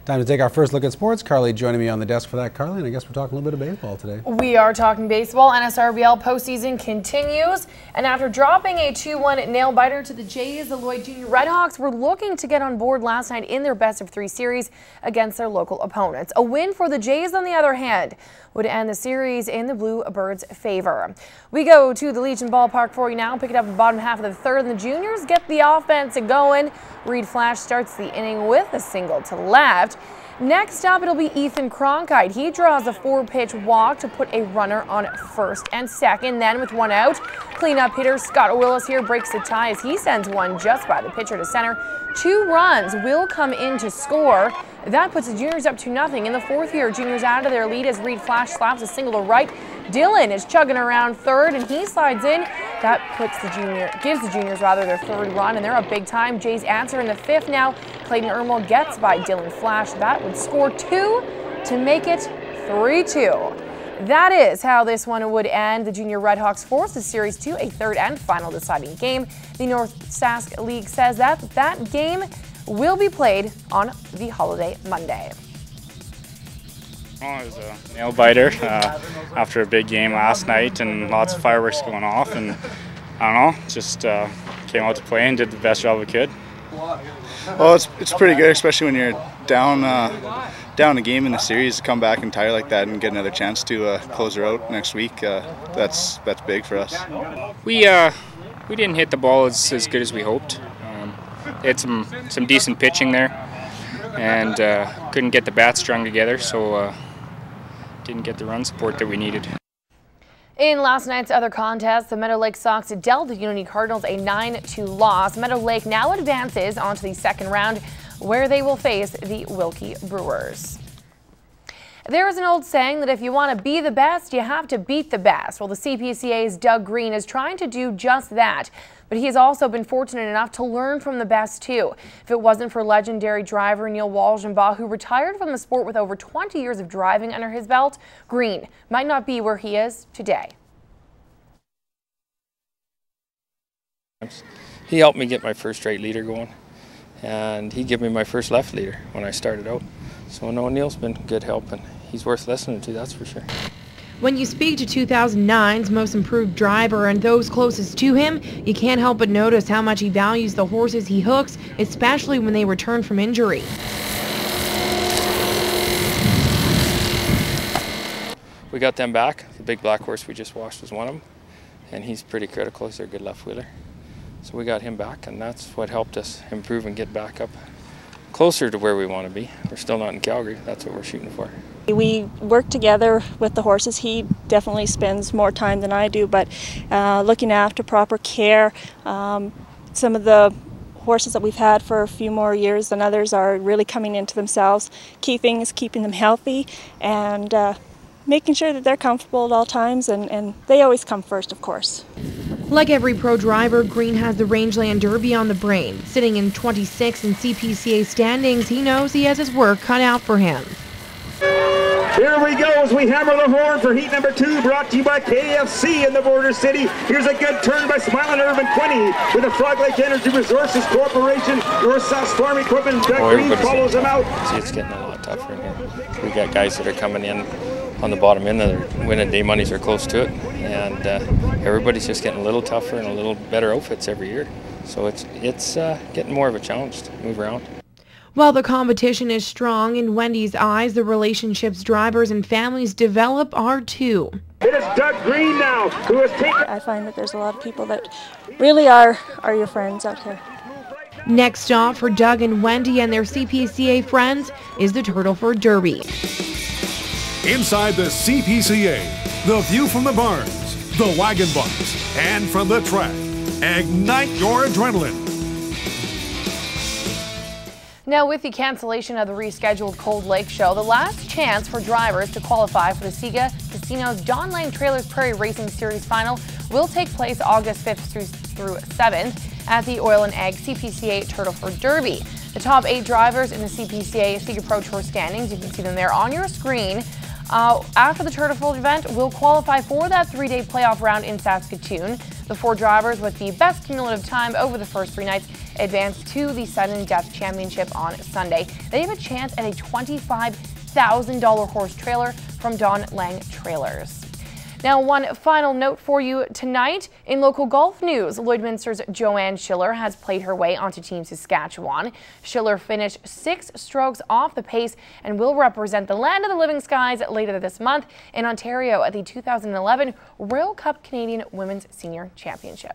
Time to take our first look at sports. Carly joining me on the desk for that. Carly, and I guess we're talking a little bit of baseball today. We are talking baseball. NSRBL postseason continues, and after dropping a 2-1 nail-biter to the Jays, the Lloyd Junior Redhawks were looking to get on board last night in their best-of-3 series against their local opponents. A win for the Jays, on the other hand, would end the series in the Bluebirds' favor. We go to the Legion Ballpark for you now, pick it up in the bottom half of the third, and the Juniors get the offense going. Reed Flash starts the inning with a single to left. Next up, it'll be Ethan Cronkite. He draws a 4-pitch walk to put a runner on first and second. Then with one out, cleanup hitter Scott Willis here breaks the tie as he sends one just by the pitcher to center. 2 runs will come in to score. That puts the Juniors up 2-0. In the fourth here, Juniors out of their lead as Reed Flash slaps a single to right. Dylan is chugging around third and he slides in. That gives the Juniors their third run, and they're up big time. Jays answer in the fifth now. Clayton Ermel gets by Dylan Flash. That would score 2 to make it 3-2. That is how this one would end. The Junior Redhawks force the series to a third and final deciding game. The North Sask League says that game will be played on the holiday Monday. It was a nail-biter after a big game last night and lots of fireworks going off, and I don't know, just came out to play and did the best job we could. Well, it's pretty good, especially when you're down a game in the series, to come back and tie like that and get another chance to close her out next week. That's big for us. We didn't hit the ball as good as we hoped. Had some decent pitching there, and couldn't get the bats strung together, so didn't get the run support that we needed. In last night's other contest, the Meadow Lake Sox dealt the Unity Cardinals a 9-2 loss. Meadow Lake now advances onto the second round, where they will face the Wilkie Brewers. There is an old saying that if you want to be the best, you have to beat the best. Well, the CPCA's Doug Green is trying to do just that, but he has also been fortunate enough to learn from the best too. If it wasn't for legendary driver Neil Walgenbaugh, who retired from the sport with over 20 years of driving under his belt, Green might not be where he is today. He helped me get my first right leader going, and he gave me my first left leader when I started out. So no, Neil's been good help, and he's worth listening to, that's for sure. When you speak to 2009's most improved driver and those closest to him, you can't help but notice how much he values the horses he hooks, especially when they return from injury. We got them back. The big black horse we just washed was one of them, and he's pretty critical. He's a good left wheeler. So we got him back, and that's what helped us improve and get back up closer to where we want to be. We're still not in Calgary. That's what we're shooting for. We work together with the horses. He definitely spends more time than I do, but looking after proper care. Some of the horses that we've had for a few more years than others are really coming into themselves. Key thing is keeping them healthy and making sure that they're comfortable at all times, and they always come first, of course. Like every pro driver, Green has the Rangeland Derby on the brain. Sitting in 26th in CPCA standings, he knows he has his work cut out for him. Here we go as we hammer the horn for heat number 2, brought to you by KFC in the Border City. Here's a good turn by Smiling Urban 20 with the Frog Lake Energy Resources Corporation. North South Farm Equipment. Doug Green follows them out. See, it's getting a lot tougher in here. We got guys that are coming in on the bottom end that are winning day monies or close to it, and everybody's just getting a little tougher and a little better outfits every year. So it's getting more of a challenge to move around. While the competition is strong, in Wendy's eyes, the relationships drivers and families develop are too. It is Doug Green now, who has taken... I find that there's a lot of people that really are your friends out here. Next stop for Doug and Wendy and their CPCA friends is the Turtleford Derby. Inside the CPCA, the view from the barns, the wagon box, and from the track. Ignite your adrenaline. Now, with the cancellation of the rescheduled Cold Lake Show, the last chance for drivers to qualify for the Sega Casino's John Lang Trailers Prairie Racing Series final will take place August 5th through 7th at the Oil and Ag CPCA Turtleford Derby. The top 8 drivers in the CPCA Sega Pro Tour standings, you can see them there on your screen, after the Turtleford event will qualify for that 3-day playoff round in Saskatoon. The 4 drivers with the best cumulative time over the first 3 nights advanced to the Sudden Death Championship on Sunday. They have a chance at a $25,000 horse trailer from Don Lang Trailers. Now, one final note for you tonight. In local golf news, Lloydminster's Joanne Schiller has played her way onto Team Saskatchewan. Schiller finished 6 strokes off the pace and will represent the land of the living skies later this month in Ontario at the 2011 Royal Cup Canadian Women's Senior Championship.